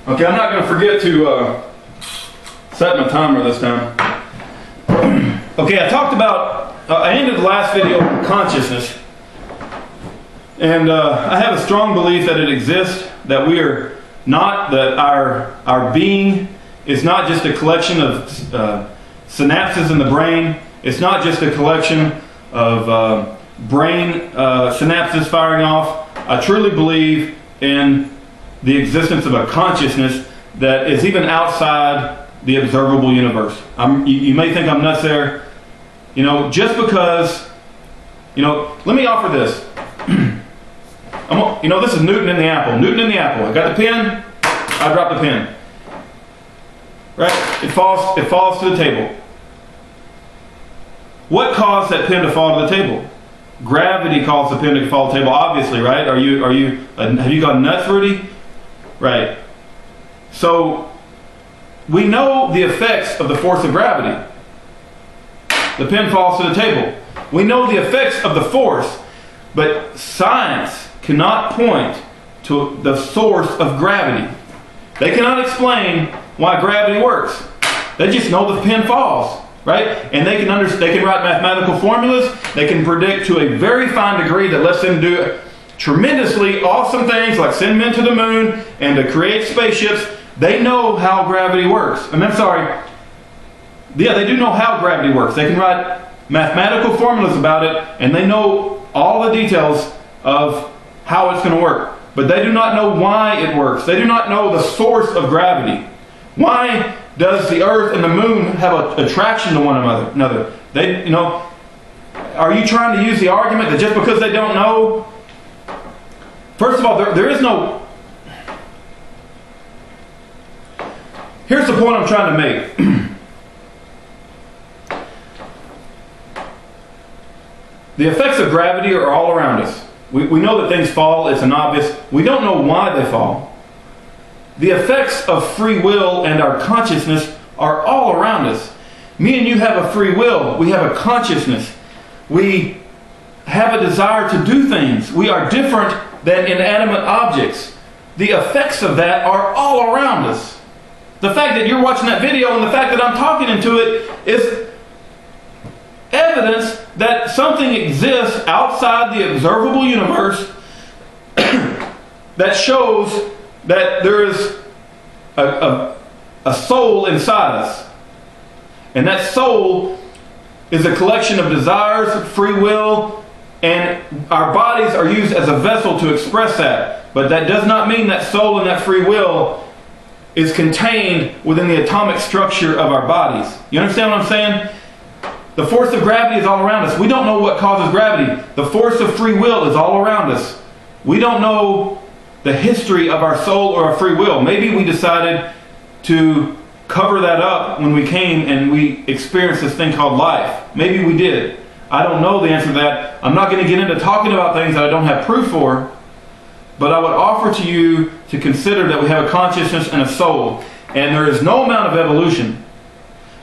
Okay, I'm not going to forget to set my timer this time. Okay, I talked about, I ended the last video on consciousness. And I have a strong belief that it exists, that we are not, that our being is not just a collection of synapses in the brain. It's not just a collection of brain synapses firing off. I truly believe in the existence of a consciousness that is even outside the observable universe. You may think I'm nuts there. You know, just because, you know, let me offer this. You know, this is Newton in the apple. Newton in the apple. I got the pen, I drop the pen. Right? It falls to the table. What caused that pen to fall to the table? Gravity caused the pen to fall to the table, obviously, right? Have you gone nuts, Rudy? Right. So, we know the effects of the force of gravity. The pen falls to the table. We know the effects of the force, but science cannot point to the source of gravity. They cannot explain why gravity works. They just know the pen falls, right? And they can write mathematical formulas. They can predict to a very fine degree that lets them do tremendously awesome things like send men to the moon and to create spaceships. They know how gravity works. I mean, I'm sorry. Yeah, they do know how gravity works. They can write mathematical formulas about it, and they know all the details of how it's going to work. But they do not know why it works. They do not know the source of gravity. Why does the Earth and the Moon have an attraction to one another? They, you know, are you trying to use the argument that just because they don't know? First of all, there is no... Here's the point I'm trying to make. The effects of gravity are all around us. We know that things fall. It's an obvious. We don't know why they fall. The effects of free will and our consciousness are all around us. Me and you have a free will. We have a consciousness. We have a desire to do things. We are different than inanimate objects. The effects of that are all around us. The fact that you're watching that video and the fact that I'm talking into it is evidence that something exists outside the observable universe that shows that there is a soul inside us. And that soul is a collection of desires, free will, and our bodies are used as a vessel to express that. But that does not mean that soul and that free will is contained within the atomic structure of our bodies. You understand what I'm saying? The force of gravity is all around us. We don't know what causes gravity. The force of free will is all around us. We don't know the history of our soul or our free will. Maybe we decided to cover that up when we came and we experienced this thing called life. Maybe we did. I don't know the answer to that. I'm not going to get into talking about things that I don't have proof for. But I would offer to you to consider that we have a consciousness and a soul. And there is no amount of evolution.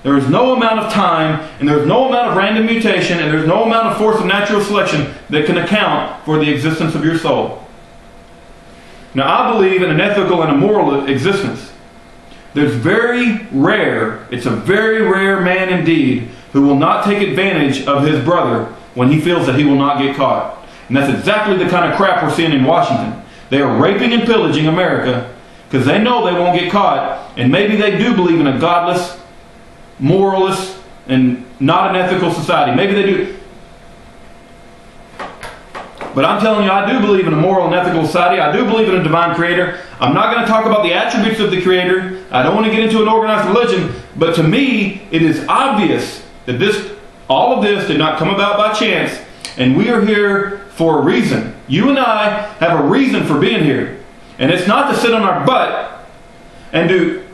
There is no amount of time, and there is no amount of random mutation, and there is no amount of force of natural selection that can account for the existence of your soul. Now, I believe in an ethical and a moral existence. There's it's a very rare man indeed who will not take advantage of his brother when he feels that he will not get caught. And that's exactly the kind of crap we're seeing in Washington. They are raping and pillaging America because they know they won't get caught, and maybe they do believe in a godless, moralist, and not an ethical society. Maybe they do. But I'm telling you, I do believe in a moral and ethical society. I do believe in a divine creator. I'm not going to talk about the attributes of the creator. I don't want to get into an organized religion. But to me, it is obvious that all of this did not come about by chance. And we are here for a reason. You and I have a reason for being here. And it's not to sit on our butt and to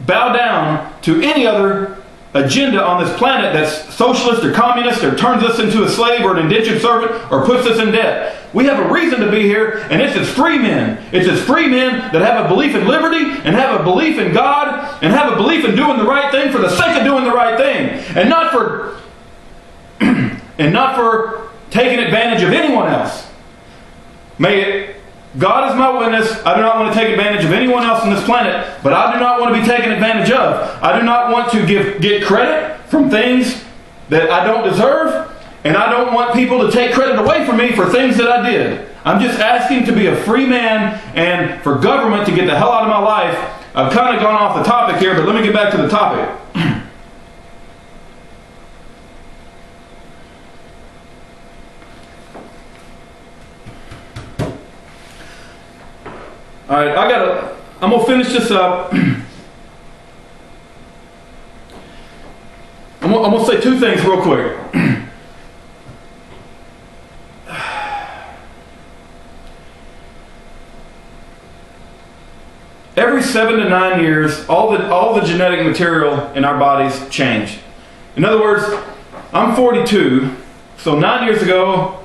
bow down to any other agenda on this planet that's socialist or communist or turns us into a slave or an indentured servant or puts us in debt. We have a reason to be here, and it's as free men. It's as free men that have a belief in liberty and have a belief in God and have a belief in doing the right thing for the sake of doing the right thing, and not for taking advantage of anyone else. May it God is my witness. I do not want to take advantage of anyone else on this planet, but I do not want to be taken advantage of. I do not want to get credit from things that I don't deserve, and I don't want people to take credit away from me for things that I did. I'm just asking to be a free man and for government to get the hell out of my life. I've kind of gone off the topic here, but let me get back to the topic. All right, I'm going to finish this up. I'm going to say two things real quick. Every 7 to 9 years, all the genetic material in our bodies change. In other words, I'm 42, so 9 years ago,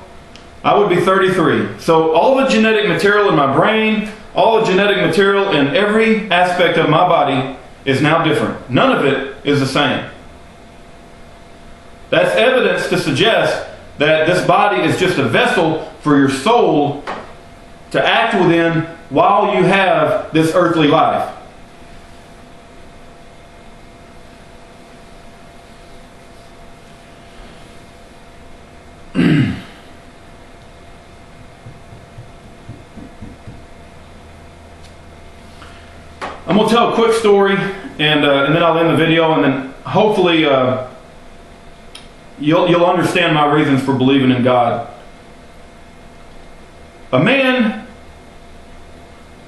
I would be 33. So all the genetic material in my brain, all the genetic material in every aspect of my body is now different. None of it is the same. That's evidence to suggest that this body is just a vessel for your soul to act within while you have this earthly life. I'm going to tell a quick story, and then I'll end the video, and then hopefully you'll understand my reasons for believing in God. A man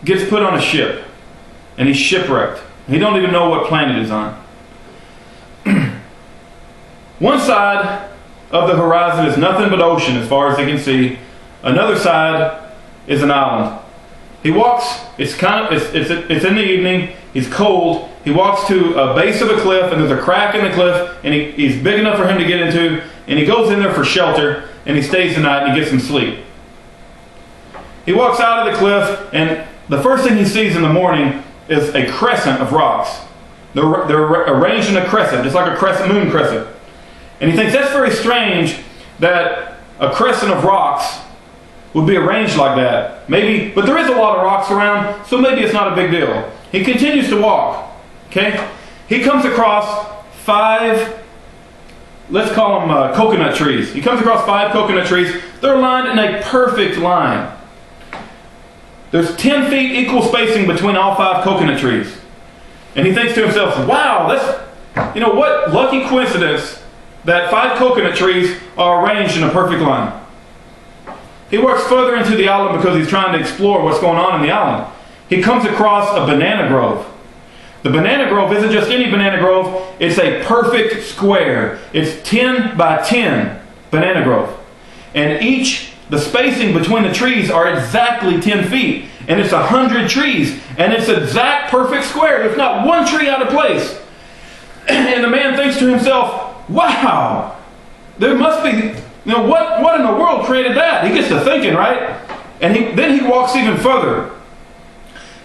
gets put on a ship, and he's shipwrecked. He don't even know what planet he's on. One side of the horizon is nothing but ocean as far as he can see. Another side is an island. He walks, it's in the evening, he's cold, he walks to a base of a cliff, and there's a crack in the cliff, and he's big enough for him to get into, and he goes in there for shelter, and he stays the night, and he gets some sleep. He walks out of the cliff, and the first thing he sees in the morning is a crescent of rocks. They're arranged in a crescent, just like a crescent, moon crescent. And he thinks that's very strange that a crescent of rocks would be arranged like that. Maybe, but there is a lot of rocks around, so maybe it's not a big deal. He continues to walk. Okay? He comes across 5, let's call them coconut trees. He comes across 5 coconut trees. They're lined in a perfect line. There's 10 feet equal spacing between all 5 coconut trees. And he thinks to himself, wow, that's, what lucky coincidence that 5 coconut trees are arranged in a perfect line. He walks further into the island because he's trying to explore what's going on in the island. He comes across a banana grove. The banana grove isn't just any banana grove, it's a perfect square. It's 10 by 10 banana grove. And the spacing between the trees are exactly 10 feet. And it's 100 trees. And it's an exact perfect square. There's not one tree out of place. And the man thinks to himself, wow, there must be, what in the world created that? He gets to thinking, right? And then he walks even further.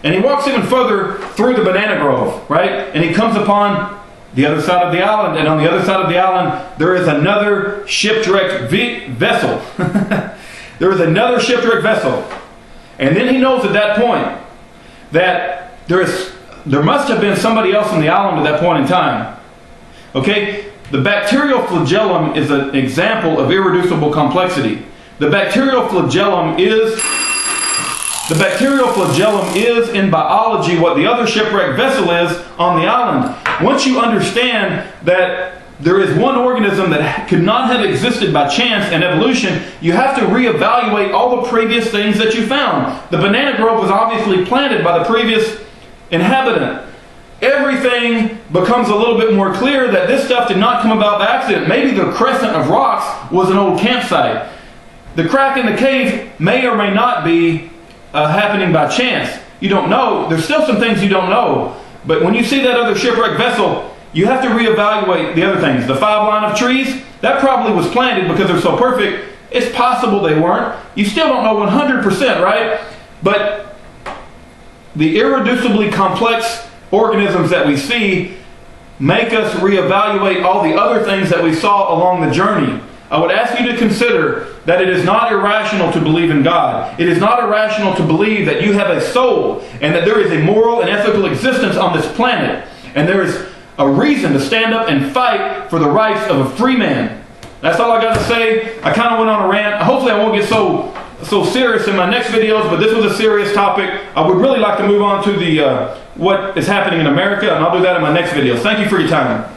And he walks even further through the banana grove, right? And he comes upon the other side of the island. And on the other side of the island, there is another shipwrecked vessel. There is another shipwrecked vessel. And then he knows at that point that there must have been somebody else on the island at that point in time. Okay? The bacterial flagellum is an example of irreducible complexity. The bacterial flagellum is in biology what the other shipwrecked vessel is on the island. Once you understand that there is one organism that could not have existed by chance and evolution, you have to reevaluate all the previous things that you found. The banana grove was obviously planted by the previous inhabitant. Everything becomes a little bit more clear that this stuff did not come about by accident. Maybe the crescent of rocks was an old campsite. The crack in the cave may or may not be happening by chance. You don't know. There's still some things you don't know. But when you see that other shipwrecked vessel, you have to reevaluate the other things. The 5 line of trees, that probably was planted because they're so perfect. It's possible they weren't. You still don't know 100%, right? But the irreducibly complex organisms that we see make us reevaluate all the other things that we saw along the journey. I would ask you to consider that it is not irrational to believe in God. It is not irrational to believe that you have a soul and that there is a moral and ethical existence on this planet. And there is a reason to stand up and fight for the rights of a free man. That's all I got to say. I kind of went on a rant. Hopefully I won't get so serious in my next videos, but this was a serious topic. I would really like to move on to the what is happening in America, and I'll do that in my next videos. Thank you for your time.